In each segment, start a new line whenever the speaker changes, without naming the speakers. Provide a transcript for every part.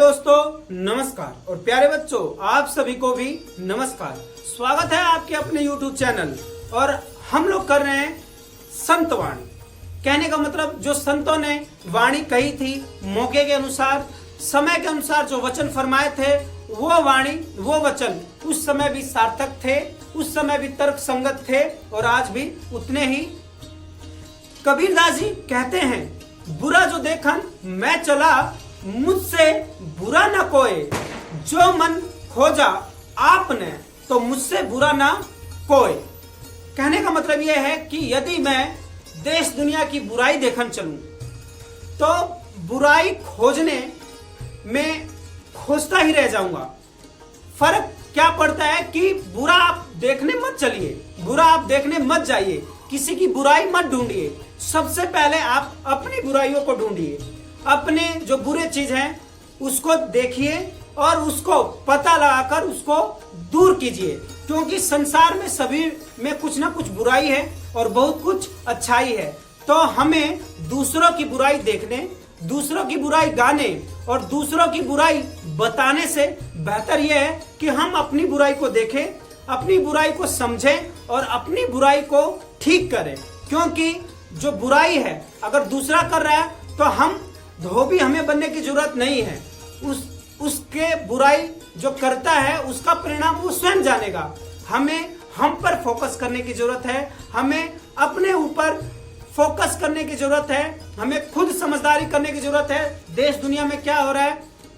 दोस्तों नमस्कार और प्यारे बच्चों आप सभी को भी नमस्कार। स्वागत है आपके अपने YouTube चैनल और हम लोग कर रहे हैं संत वाणी। कहने का मतलब जो संतों ने वाणी कही थी, मौके के अनुसार समय के अनुसार जो वचन फरमाए थे, वो वाणी वो वचन उस समय भी सार्थक थे, उस समय भी तर्क संगत थे और आज भी उतने ही। कबीरदास जी कहते हैं, बुरा जो देखन मैं चला, मुझसे बुरा न कोई, जो मन खोजा आपने तो मुझसे बुरा ना कोई। कहने का मतलब यह है कि यदि मैं देश दुनिया की बुराई देखन चलूं तो बुराई खोजने में खोजता ही रह जाऊंगा। फर्क क्या पड़ता है कि बुरा आप देखने मत चलिए, बुरा आप देखने मत जाइए, किसी की बुराई मत ढूंढिए। सबसे पहले आप अपनी बुराइयों को ढूंढिए, अपने जो बुरे चीज हैं उसको देखिए और उसको पता लगाकर उसको दूर कीजिए, क्योंकि संसार में सभी में कुछ ना कुछ बुराई है और बहुत कुछ अच्छाई है। तो हमें दूसरों की बुराई देखने, दूसरों की बुराई गाने और दूसरों की बुराई बताने से बेहतर यह है कि हम अपनी बुराई को देखें, अपनी बुराई को समझें और अपनी बुराई को ठीक करें। क्योंकि जो बुराई है अगर दूसरा कर रहा है तो हम धोबी हमें बनने की जरूरत नहीं है। उसके बुराई जो करता है उसका परिणाम वो स्वयं जानेगा। हमें हम पर फोकस करने की जरूरत है, हमें अपने ऊपर फोकस करने की जरूरत है, हमें खुद समझदारी करने की जरूरत है। देश दुनिया में क्या हो रहा है,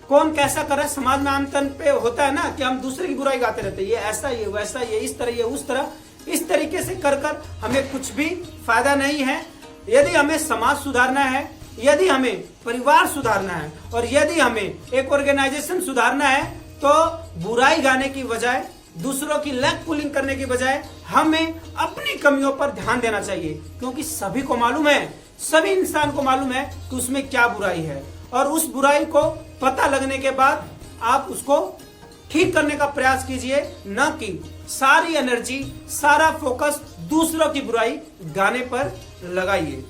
कौन कैसा कर रहा है, समाज में आमतन पे होता है ना कि हम दूसरे की बुराई गाते रहते हैं, ये ऐसा, ये वैसा, ये इस तरह, ये उस तरह। इस तरीके से कर कर हमें कुछ भी फायदा नहीं है। यदि हमें समाज सुधारना है, यदि हमें परिवार सुधारना है और यदि हमें एक ऑर्गेनाइजेशन सुधारना है तो बुराई गाने की बजाय, दूसरों की लेग पुलिंग करने की बजाय हमें अपनी कमियों पर ध्यान देना चाहिए। क्योंकि सभी को मालूम है, सभी इंसान को मालूम है कि उसमें क्या बुराई है और उस बुराई को पता लगने के बाद आप उसको ठीक करने का प्रयास कीजिए, न कि सारी एनर्जी, सारा फोकस दूसरों की बुराई गाने पर लगाइए।